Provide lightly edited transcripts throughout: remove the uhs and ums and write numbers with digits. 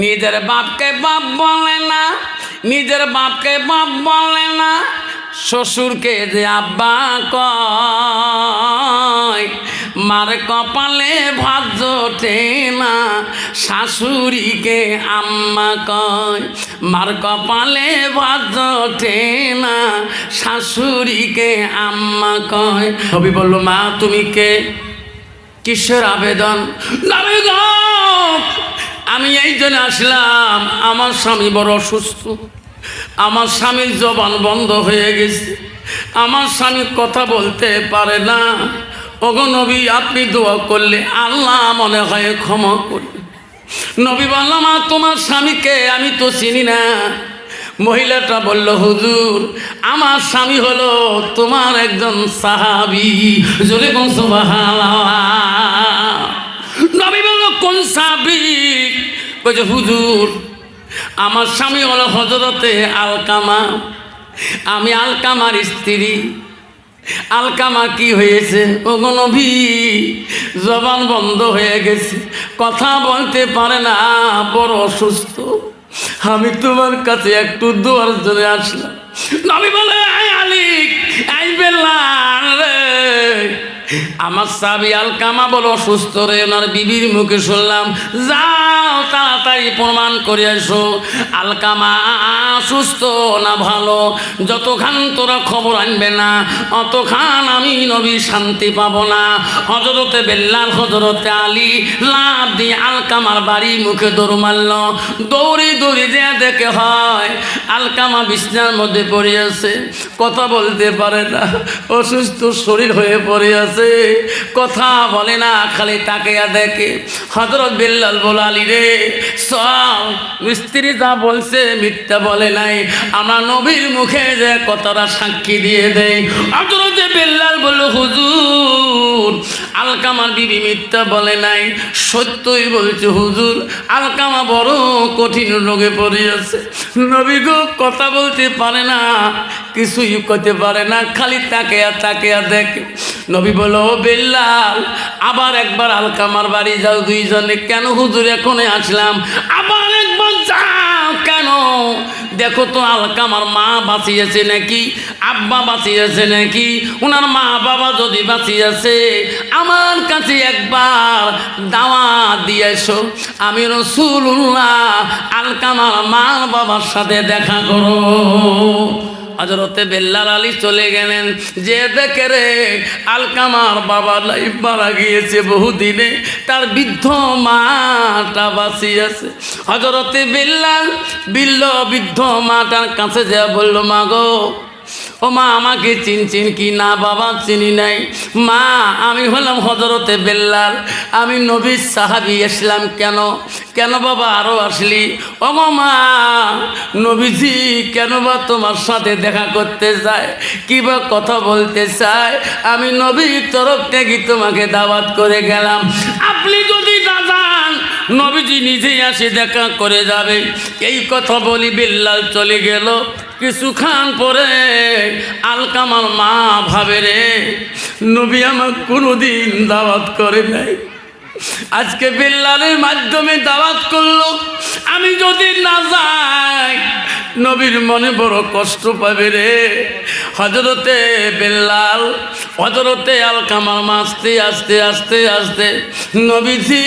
নিজের বাপকে বাপ বলে না, নিজের বাপকে বাপ বলে না, শ্বশুরকে যে আব্বা কয়। মার কপালে ভাত জোটে না, শাশুড়িকে আম্মা কয়। মার কপালে ভাত জোটে না, শাশুড়িকে আম্মা কয়। কবি বলল, মা তুমি কে, কিসের আবেদন? আমি এই জন্য আসলাম, আমার স্বামী বড় অসুস্থ, আমার স্বামীর জবান বন্ধ হয়ে গেছে, আমার স্বামী কথা বলতে পারে না। ওগো নবী, আপনি দোয়া করলে আল্লাহ মনে হয় ক্ষমা করবে। নবী বলল, মা তোমার স্বামীকে আমি তো চিনি না। মহিলাটা বলল, হুজুর আমার স্বামী হলো তোমার একজন সাহাবী। জোরে কোন সুবহানাল্লাহ। নবী বলল, কোন সাহাবী? বলছে, হুজুর আমার স্বামী হলো হযরতে আলকামা, আমি আলকামার স্ত্রী। আলকামা কি হয়েছে? ওগো নবী জবান বন্ধ হয়ে গেছে, কথা বলতে পারে না, বড় অসুস্থ। আমি তোমার কাছে একটু দোয়ার জন্য আসলাম। নবী বলে, আই আলী, আই বেলাল রে, আমার সাহাবী আলকামা বড় অসুস্থ রে। ওনার বিবির মুখে শুনলাম, যাও তাড়াতাড়ি প্রমাণ করে এসো আলকামা সুস্থ না ভালো। যতক্ষণ তোরা খবর আনবে না, অতক্ষণ আমি নবী শান্তি পাবো না। হযরতে বেলাল, হযরতে আলী লাফ দিয়ে আলকামার বাড়ি মুখে দৌড় মারল। দৌড়ি দৌড়ি যে দেখে হয় আলকামা বিছনার মধ্যে পড়ে আছে, কথা বলতে পারে না, অসুস্থ শরীর হয়ে পড়ে আছে, কথা বলে না, খালি তাকিয়া দেখে। হযরত বেলাল বলে, আলী রে সব স্ত্রী যা বলছে মিথ্যা বলে নাই, আমরা নবীর মুখে যে কথাটা সাক্ষী দিয়ে দেয়। হযরত বেলাল বলল, হুজুর আলকামার বিবি মিথ্যা বলে নাই, সত্যই বলছে হুজুর। আলকামা বড় কঠিন রোগে পড়ে আছে, নবী গো কথা বলতে পারে না, কিছুই করতে পারে না, খালি তাকিয়া তাকিয়া দেখে। নবী বলো, বেলাল আবার একবার আলকামার বাড়ি যাও দুইজনে। কেন হুজুর এখনই আসলাম? আবার একবার যাও। কেন? দেখো তো আলকামার মা বাঁচিয়েছে নাকি, আব্বা বাঁচিয়েছে নাকি। ওনার মা বাবা যদি বাঁচিয়েছে, আমার কাছে একবার দাওয়াত দিয়ে এসো, আমি রাসূলুল্লাহ আলকামার মা বাবার সাথে দেখা করো। হযরতে বেলাল আলী চলে গেলেন, যে দেখে রে আলকামার বাবা লাইফ মারা গিয়েছে বহুদিনে, তার বৃদ্ধ মাটা বাঁচিয়েছে। হযরতে বেলাল বৃদ্ধ মাটার কাছে যা বলল, মা গো, ও মা আমাকে চিনছেন কি না? বাবা চিনি নাই। মা আমি হলাম হযরতে বেলাল, আমি নবীর সাহাবী, আসলাম কেন? কেন বাবা আরও আসলি? ও মা নবীজি কেন বা তোমার সাথে দেখা করতে চায়, কি বা কথা বলতে চায়, আমি নবীর তরফ থেকে তোমাকে দাওয়াত করে গেলাম। আপনি যদি না যান নবীজি নিজেই আসে দেখা করে যাবে। এই কথা বলি বেলাল চলে গেল। কিছুক্ষণ পরে আলকামার মা ভাবে, রে নবী আমার কোনোদিন দাওয়াত করে নাই, আজকে বেলালের মাধ্যমে দাওয়াত করলো, আমি যদি না যাই নবীর মনে বড় কষ্ট পাবে রে। হযরতে বেলাল, হযরতে আলকামার মা আস্তে আস্তে আস্তে আস্তে নবীজি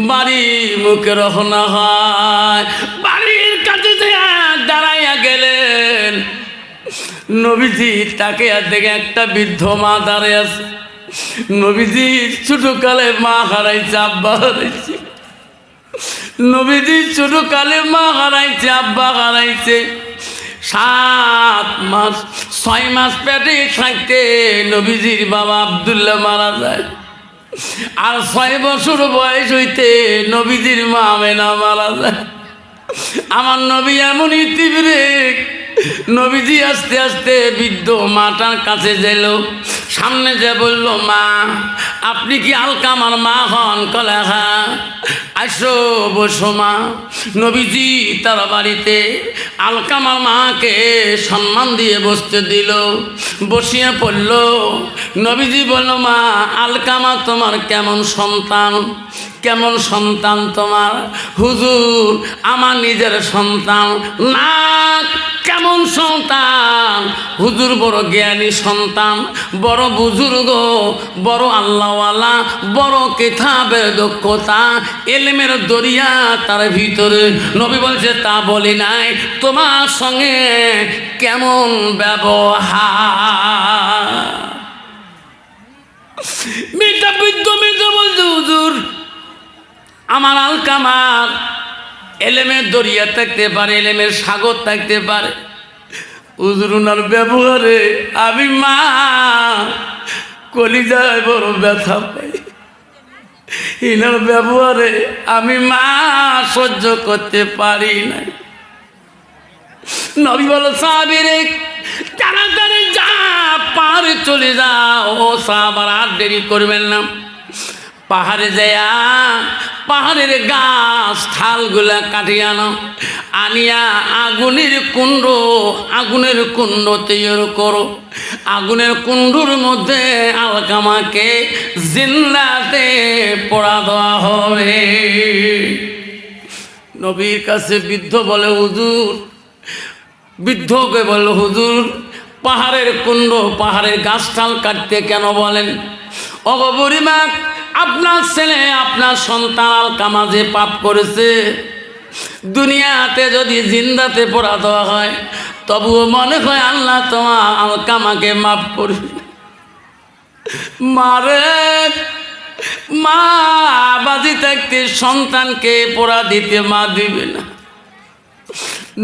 বাড়ি মুখে রওনা হয়। বাড়ির কাছে দাঁড়াইয়া গেলেন, নবীজি তাকে আর দেখে একটা বৃদ্ধ মা দাঁড়িয়ে আছে। নবীজি ছোটকালে মা হারাইছে, আব্বা হারাইছে। নবীজি ছোটকালে মা হারাইছে, আব্বা হারাইছে। 7 মাস 6 মাস পেটে থাকতে নবীজির বাবা আব্দুল্লাহ মারা যায়। আর 6 বছর বয়স হইতে নবীজির মা আমেনা মারা যায়। আমার নবী এমনই তীব্র, নবীজি আস্তে আস্তে বৃদ্ধ মাটার কাছে গেল, সামনে যে বলল, মা আপনি কি আলকামার মা হন? কলে হ্যাঁ। আসো বসো মা। নবীজি তার বাড়িতে আলকামার মাকে সম্মান দিয়ে বসতে দিল, বসিয়ে পড়ল। নবীজি বলল, মা আলকামা তোমার কেমন সন্তান, কেমন সন্তান তোমার? হুজুর আমার নিজের সন্তান। না, কেমন সন্তান? হুজুর বড় জ্ঞানী সন্তান, বড় বুজুর্গ, বড় আল্লাহওয়ালা, বড় কিতাবের দক্ষতা, এলেমের দরিয়া তার ভিতরে। নবী বলছে, তা বলি নাই, তোমার সঙ্গে কেমন ব্যবহার? মেয়েটা বৃদ্ধ মেয়েটা বলছে, হুজুর আমার আলকামার এলেমের দরিয়া থাকতে পারে, এলেমের সাগর থাকতে পারে, হুজুর ওনার ব্যবহারে আমি মা কলিজায় বড় ব্যথা পাই। এনার ব্যবহারে আমি মা সহ্য করতে পারি না। নবী বলো, সাহাবীরে তাড়াতাড়ি যা, পাহাড়ে চলে যাও। ও সাহাবারা আর দেরি করবেন না, পাহাড়ে যায়া পাহাড়ের গাছ ঠালগুলা কাটিয়ে আনো, আনিয়া আগুনের কুণ্ড তৈরি করো। আগুনের কুণ্ডুর মধ্যে আলকামাকে জিন্দাতে পোড়া দেওয়া হবে। নবীর কাছে বৃদ্ধ বলে, হুজুর, বৃদ্ধকে বলল, হুজুর পাহাড়ের কুণ্ড, পাহাড়ের গাছটাল কাটতে কেন বলেন? ওগো বুড়িমা, আপনার ছেলে, আপনার সন্তান আলকামা যে পাপ করেছে, দুনিয়াতে যদি জিন্দাতে পোড়া দেওয়া হয় তবুও মনে হয় আল্লাহ তোমার আলকামাকে মাফ করবে। মারে, মা বাজি থাকতে সন্তানকে পোড়া দিতে মা দিবে না।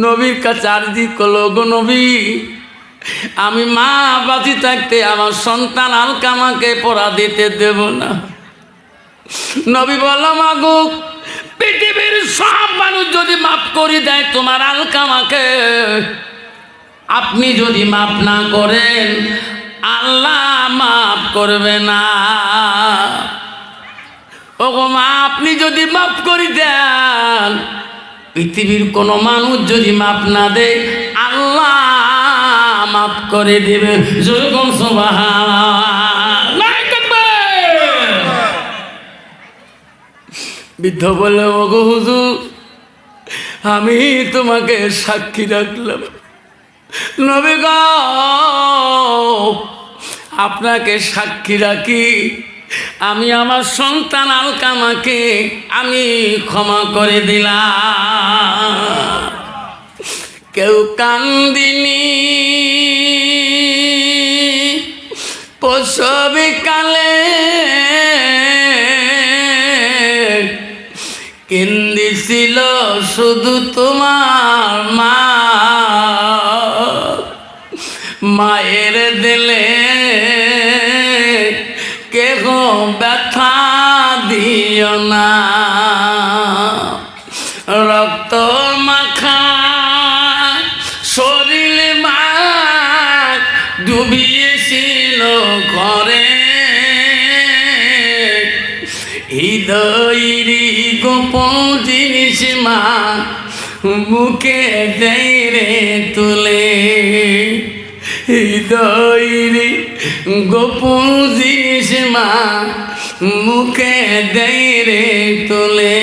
নবীর কাছে আরজি করলো, গো নবী, আমি মা বাজি থাকতে আমার সন্তান আলকামাকে পোড়া দিতে দেব না। নবী বলল, মাগো পৃথিবীর সব মানুষ যদি মাফ করে দেয় তোমার আলকামাকে, আপনি যদি মাফ না করেন আল্লাহ মাফ করবে না। ওগো মা, আপনি যদি মাফ করে দেন, পৃথিবীর কোনো মানুষ যদি মাফ না দেয় আল্লাহ মাফ করে দেবে। যেরকম সুবহানাল্লাহ। বৃদ্ধ বলে, ওগো হুজুর, আমি তোমাকে সাক্ষী রাখলাম। নবী গো, আপনাকে সাক্ষী রাখি, আমি আমার সন্তান আলকামাকে আমি ক্ষমা করে দিলাম। কেউ কান্দিনি প্রসবে কালে, কেন্দিছিল শুধু তোমার মা। মায়ের দিলে কেহ ব্যথা দিও না। রক্ত মাখা শরীর মা ডুবিয়েছিল ঘরে, হৃদয়েরই গোপন জিনিস মা মুখে দেয় তুলে। হৃদয়েরই গোপন জিনিস মা মুখে দেয় তুলে।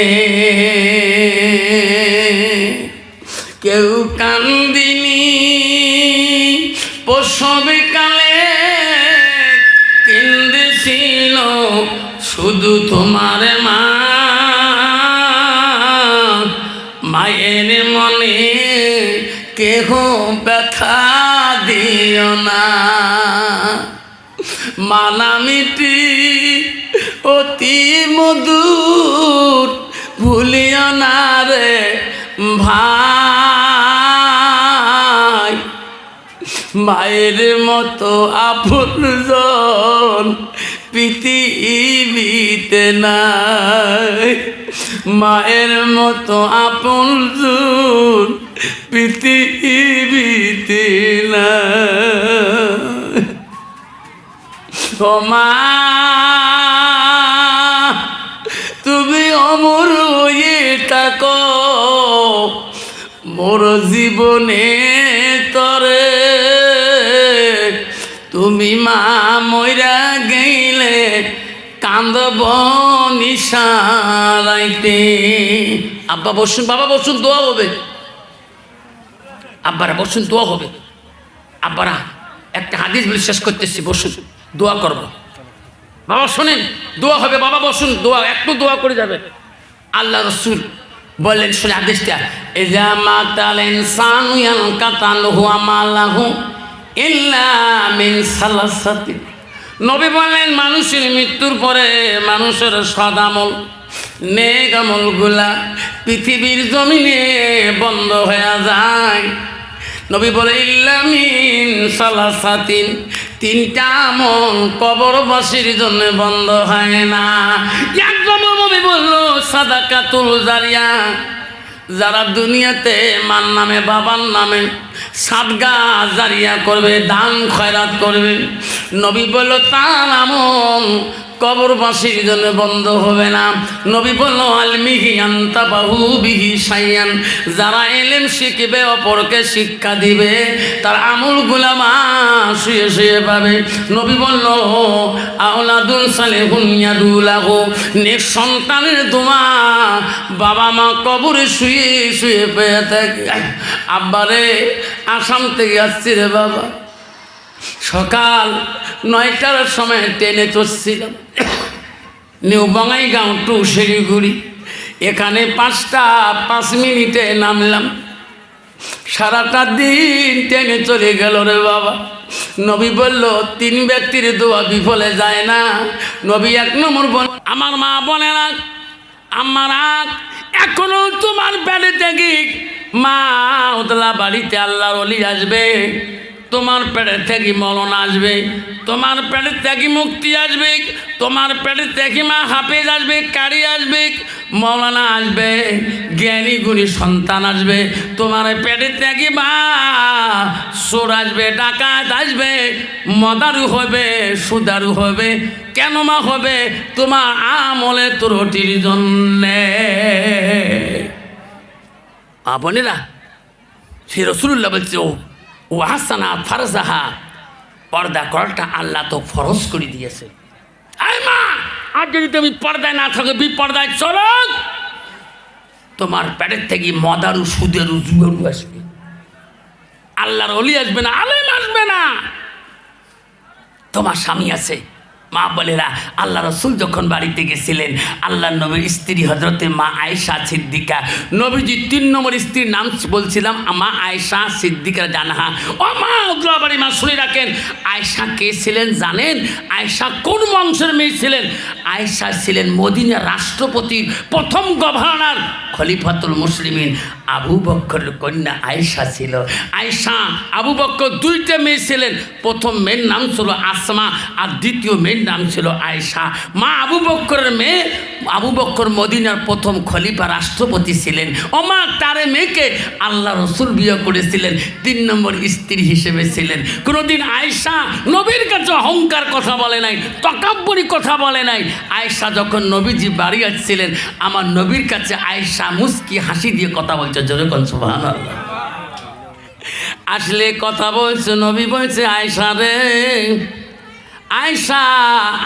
কেউ কান্দিনি প্রসবে কালে, কেন্দেছিল শুধু তোমার মা। মায়ের মনে কেহ ব্যথা দিও না। মানামিটি অতি মধুর, ভুলিও না রে ভাই। মায়ের মতো আপনজন পৃথিবীতে নাই। মায়ের মতো আপনজন পৃথিবীতে নাই। ও মা, তুমি অমর হয়ে থাকো, মোর জীবনে তরে তুমি মা মইরা গেলে কান্দব নিশারাইতে। আব্বা বসুন, বাবা বসুন, দোয়া হবে। আব্বারা বসুন, দোয়া হবে। আব্বারা একটা হাদিস বলে শেষ করতেছি, বসুন, দোয়া করব। বাবা শোনেন, দোয়া হবে। বাবা বসুন, দোয়া একটু দোয়া করে যাবে। আল্লাহ রসুল বললেন, শুনে হাদিসটা, ইজা মাতাল ইনসানু ইয়ানকাতালহু আমালাহু ইল্লা মিন সালাসাতি। নবী বললেন, মানুষের মৃত্যুর পরে মানুষের সদামল নেক আমলগুলা পৃথিবীর জমিনে বন্ধ হয়ে যায়। নবী বলে, ইল্লা মিন সালাসাতিন, তিনটা আমল কবরবাসীর জন্য বন্ধ হয় না। এক নম্বর নবী বলল সাদাকাতুল জারিয়া, যারা দুনিয়াতে মার নামে বাবার নামে সাদগা জারিয়া করবে, দান খয়রাত করবে, নবী বলল তার আমল কবরবাসীর জন্য বন্ধ হবে না। নবী বলল আলমিহি আনতাবাহু বিহি শাইয়ান, যারা এলেম শিখবে অপরকে শিক্ষা দিবে তার আমলগুলা মা শুয়ে শুয়ে পাবে। নবী বলল আওলাদুল সালেহুন ইয়াদুলাহু, নেক সন্তানের দোয়া বাবা মা কবরে শুয়ে শুয়ে পেয়ে থাকে। আব্বারে আসাম থেকে আসছি রে বাবা, সকাল 9টার সময় ট্রেনে চড়ছিলাম নিউ বঙ্গাইগাঁও টু শিলিগুড়ি। এখানে 5টা 5 মিনিটে নামলাম। সারাটা দিন ট্রেনে চলে গেল রে বাবা। নবী বলল 3 ব্যক্তির দোয়া বিফলে যায় না। নবী 1 নম্বর বল, আমার মা বলে না আমার এখনো তোমার পেটে থেকে মা উতলা বাড়িতে আল্লাহর ওলি আসবে, তোমার পেটে থেকে মলন আসবে, তোমার পেটে থেকে মুক্তি আসবে, তোমার পেটে থেকে মা হাফেজ আসবে, কারি আসবে, মৌলানা আসবে, জ্ঞানী গুণী সন্তান আসবে। তোমার পেটে থেকে মা চোর আসবে, ডাকাত আসবে, মদারু হবে, সুদারু হবে। কেন মা হবে? তোমার আমলে ত্রুটির জন্যে। বোনেরা, সে রসুল্লাহ বলছে ও হাসানা ফারজাহা, পর্দা করাটা আল্লাহ তো ফরজ করে দিয়েছে। আয় মা, আর যদি তুমি পর্দায় না থাকো, বিপর্দায় চলো, তোমার পেটের থেকে মদারু সুদেরু জুয়ারু আসবে, আল্লাহর ওলি আসবে না, আলেম আসবে না। তোমার স্বামী আছে। মা বলেরা, আল্লাহ রসুল যখন বাড়িতে গেছিলেন, আল্লাহ নবীর স্ত্রী হজরতে মা আয়েশা সিদ্দিকা, নবীজি 3 নম্বর স্ত্রীর নাম বলছিলাম মা আয়েশা সিদ্দিকা জানহা। ও মা উদ্লাবাড়ি মা, শুনে রাখেন, আয়েশা কে ছিলেন জানেন? আয়েশা কোন বংশের মেয়ে ছিলেন? আয়েশা ছিলেন মদিনার রাষ্ট্রপতির প্রথম গভর্নর খলিফাতুল মুসলিমিন আবু বকরের কন্যা আয়েশা ছিল। আয়েশা আবু বকর 2টা মেয়ে ছিলেন। প্রথম মেয়ের নাম ছিল আসমা, আর দ্বিতীয় মেয়ের নাম ছিল আয়েশা। মা আবু বকরের মেয়ে, আবু বকর মদিনার প্রথম খলিফা রাষ্ট্রপতি ছিলেন। ও মা, তারে মেয়েকে আল্লাহ রসুল বিয়ে করেছিলেন, 3 নম্বর স্ত্রী হিসেবে ছিলেন। কোনোদিন আয়েশা নবীর কাছে অহংকার কথা বলে নাই, তকাব্বরি কথা বলে নাই। আয়েশা যখন নবীজি বাড়ি আসছিলেন, আমার নবীর কাছে আয়েশা মুস্কি হাসি দিয়ে কথা বলছে। জোরে কোন সুবহানাল্লাহ। আসলে কথা বলছে, নবী বলছে আয়েশা রে, আয়েশা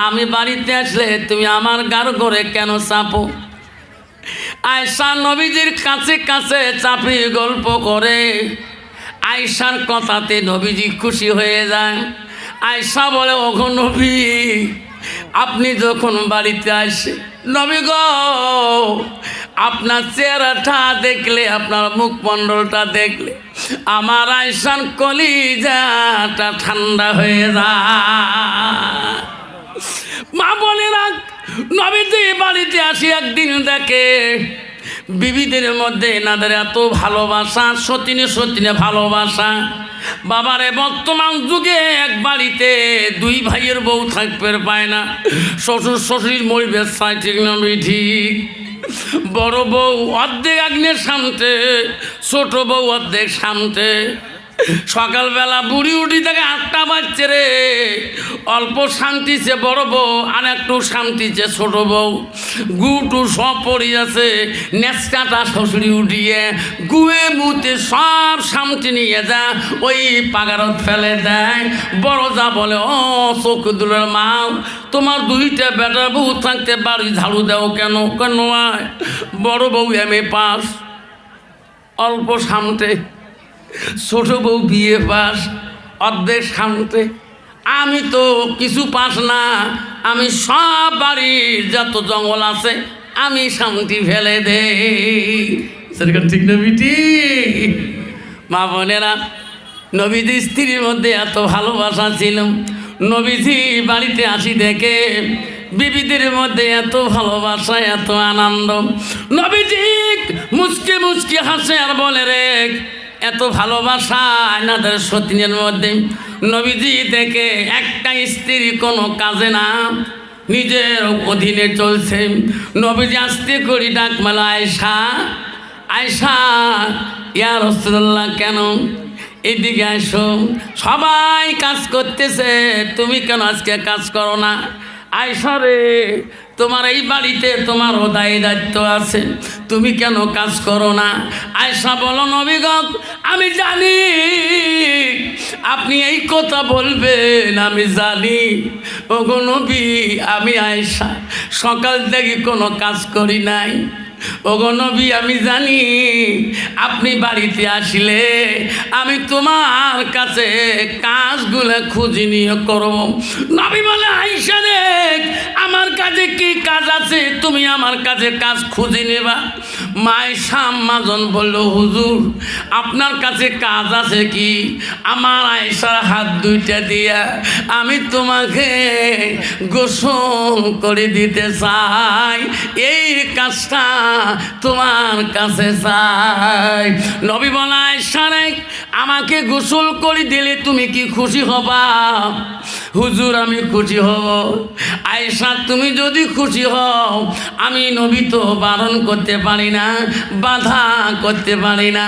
আমি বাড়িতে আসলে তুমি আমার গাড় করে কেন চাপো? আয়েশা নবীজির কাছে কাছে চাপি গল্প করে। আয়েশার কথাতে নবীজি খুশি হয়ে যায়। আয়েশা বলে, ওগো নবী, আপনি যখন বাড়িতে আসে, নবী গো, আপনার চেহারাটা দেখলে, আপনার মুখমণ্ডলটা দেখলে আমার আয়েশার কলিজাটা ঠান্ডা হয়ে যায়। মা বলে না, নবীজি বাড়িতে আসি একদিন দেখে বিবিদের মধ্যে এনাদের এত ভালোবাসা, সতীনে সতীনে ভালোবাসা। বাবারে, বর্তমান যুগে এক বাড়িতে 2 ভাইয়ের বউ থাকতে পায় না। শ্বশুর শ্বশুর মরিবে চাই, ঠিক না ঠিক? বড় বউ অর্ধেক আগ্নের সামতে, ছোট বউ অর্ধেক সামতে। সকালবেলা বুড়ি উঠি থেকে 8টা বাজছে রে, অল্প শান্তিছে বড় বউ আর একটু শান্তিছে ছোট বউ, গুটু সব পড়ে আছে, নেচকাটা শ্বশুরি উঠিয়ে গুয়ে মুতে সব শান্তি নিয়ে যা ওই পাগারত ফেলে দেয়। বড় যা বলে, ও চোখদুলের মা, তোমার 2টা বেটা বউ থাকতে বাড়ি ঝাড়ু দাও কেন? কেন আয়? বড় বউ MA পাস, অল্প সামতে, ছোট বউ BA পাস, অর্ধেক সামতে। আমি তো কিছু পাস না, আমি সব বাড়ির যত জঙ্গল আছে আমি শান্তি ফেলে দে। সেরকম ঠিক না বিটি? মা বোনেরা, নবীজি স্ত্রীর মধ্যে এত ভালোবাসা ছিল। নবীজি বাড়িতে আসি দেখে বিবিদের মধ্যে এত ভালোবাসা, এত আনন্দ। নবীজি মুচকি মুচকি হাসে আর বলে, রে এত ভালোবাসা এনাদের সতীনের মধ্যে। নবীজি দেখে একটা স্ত্রী কোনো কাজে না, নিজের অধীনে চলছে। নবীজি আস্তে করে ডাক মালা, আয়েশা, আয়েশা, ইয়া রাসূলুল্লাহ, কেন? এদিকে আসো, সবাই কাজ করতেছে, তুমি কেন আজকে কাজ করো না? আয়েশা রে, তোমার এই বাড়িতে তোমারও দায়িত্ব আছে, তুমি কেন কাজ করো না? আয়েশা বলো, নবী গো, আমি জানি আপনি এই কথা বলবেন, আমি জানি। ওগো নবী, আমি আয়েশা সকাল থেকে কোনো কাজ করি নাই। ওগো নবী, আমি জানি আপনি বাড়িতে আসলে আমি তোমার কাছে কাজগুলো খুঁজে নিয়ে করব। নবী বলে, আয়েশা রে, আমার কাছে কি কাজ আছে তুমি আমার কাছে কাজ খুঁজে নেবা? আয়েশা আম্মাজন বলল, হুজুর আপনার কাছে কাজ আছে কি? আমার আয়েশার হাত 2টা দিয়া আমি তোমাকে গোসল করে দিতে চাই, এই কাজটা তোমার কাছে চাই। নবী বলে, আয়েশা রে, আমাকে গোসল করে দিলে তুমি কি খুশি হবা? হুজুর আমি খুশি হব। আয়েশা, তুমি যদি খুশি হও, আমি নবী তো বারণ করতে পারি না, বাধা করতে পারি না।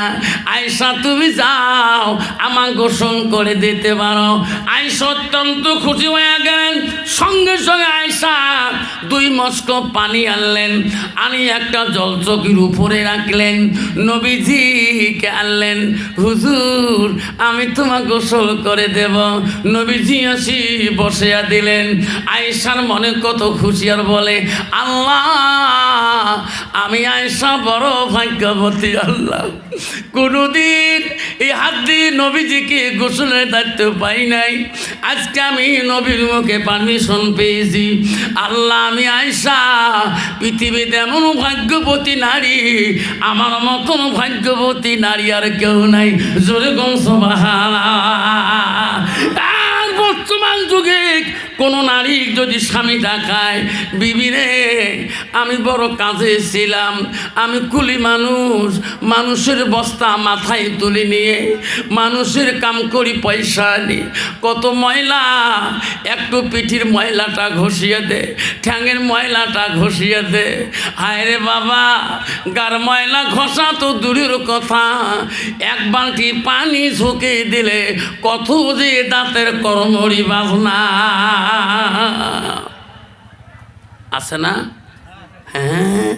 আয়েশা তুমি যাও, আমার গোসল করে দিতে পারো। আয়েশা অত্যন্ত খুশি হয়ে গেলেন। সঙ্গে সঙ্গে আয়েশা 2 মস্ক পানি আনলেন, আনি একটা জলচকির উপরে রাখলেন, নবীজিকে আনলেন, হুজুর আমি তোমাকে গোসল করে দেব। নবীজি আসি বসিয়া দিলেন। আয়েশার মনে কত খুশি, আর বলে, আল্লাহ আমি আয়েশা বড় ভাগ্যবতী। আল্লাহ, কোনোদিন এই হাত দিয়ে নবীজিকে গোসলের দায়িত্ব পাই নাই, আজকে আমি নবীর মুখে পারমিশন পেয়েছি। আল্লাহ, আমি আয়েশা পৃথিবীতে এমন ভাগ্যবতী নারী, আমার মতন ভাগ্যবতী নারী আর কেউ নাই। জোরে কোন সুবহানাল্লাহ। আর বর্তমান যুগে কোনো নারী যদি স্বামী দেখায়, বিবি রে আমি বড় কাজে ছিলাম, আমি কুলি মানুষ, মানুষের বস্তা মাথায় তুলে নিয়ে মানুষের কাম করি, পয়সা নি, কত ময়লা, একটু পিঠির ময়লাটা ঘষিয়ে দে, ঠ্যাঙের ময়লাটা ঘষিয়ে দে। হায় রে বাবা, গার ময়লা ঘষা তো দূরের কথা, 1 বালতি পানি ঝুঁকে দিলে কত যে দাঁতের করমড়ি বাজনা আছে না? হ্যাঁ,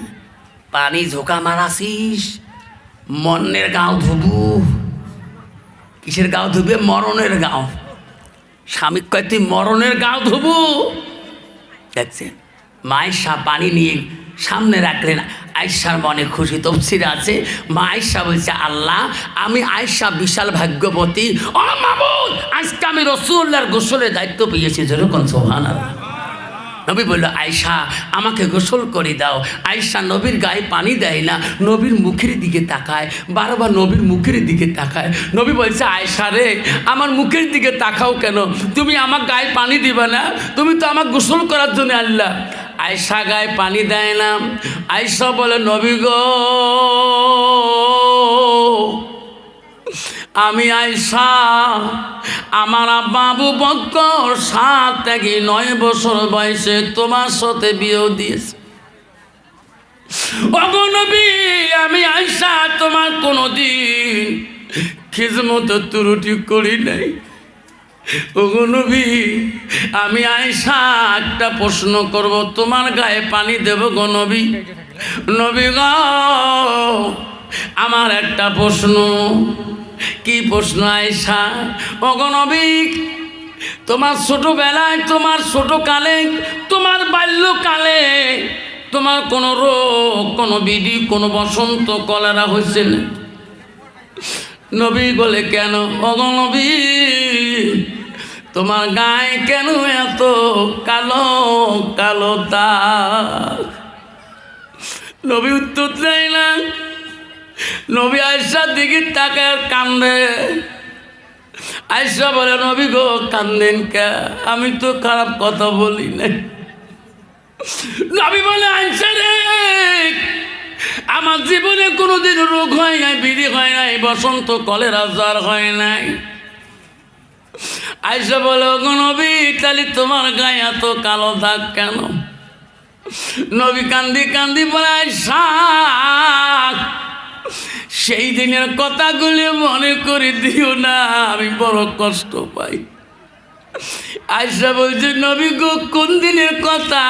পানি ঝোঁকা মারাছিস, মরণের গাও ধুবু। কিসের গাও ধুবে? মরণের গাও। স্বামী কয়, তুই মরণের গাও ধুবু? দেখছেন, আয়েশা পানি নিয়ে সামনে রাখলেন। আয়েশার মনে খুশি, তফসির আছে। মা আয়েশা বলছে, আল্লাহ আমি আয়েশা বিশাল ভাগ্যবতী, ও মাবুদ আজকে আমি রাসূলুল্লাহর গোসলের দায়িত্ব পেয়েছি। যেরকম সুবহানাল্লাহ। নবী বলল, আয়েশা আমাকে গোসল করে দাও। আয়েশা নবীর গায়ে পানি দেয় না, নবীর মুখের দিকে তাকায়, বারবার নবীর মুখের দিকে তাকায়। নবী বলছে, আয়েশা রে আমার মুখের দিকে তাকাও কেন? তুমি আমার গায়ে পানি দিবে না? তুমি তো আমার গোসল করার জন্য আল্লাহ। আয়েশা গায়ে পানি দেয় না। আয়েশা বলে, নবী গো, আমি আয়েশা আমার আব্বা আবু বকর 7 থেকে 9 বছর বয়সে তোমার সাথে বিয়ে দিয়েছে। ওগো নবী, আমি আয়েশা তোমার কোনোদিন খিজমত ত্রুটি করি নাই। ওগো নবী, আমি আয়েশা একটা প্রশ্ন করব, তোমার গায়ে পানি দেব গো নবী। নবী গো, আমার একটা প্রশ্ন। কি প্রশ্ন আয়েশা? ওগো নবী, তোমার ছোটবেলায়, তোমার ছোটকালে, তোমার বাল্যকালে তোমার কোনো রোগ, কোনো বিধি, কোনো বসন্ত, কলেরা হয়েছে না? নবী বলে কেন? ওগো নবী, তোমার গায়ে কেন এত কালো কালো দাগ? নবী উত্তর দেয় না। নবী আয়েশার দিকে তাকায় আর কান্দে। আয়েশা বলে, নবী গো কান্দেন কে? আমি তো খারাপ কথা বলি না। নবী বলে, আয়েশা রে, আমার জীবনে কোনোদিন রোগ হয় নাই, বিধি হয় নাই, বসন্ত, কলেরা, জ্বর হয় নাই। আয়েশা বলে, ওগো নবী, তাহলে তোমার গায়ে এত কালো দাগ কেন? নবী কান্দি কান্দি বলে, আয়েশা, সেই দিনের কথাগুলি মনে করে দিও না, আমি বড় কষ্ট পাই। আয়েশা বলছে, নবী গো কোন দিনের কথা?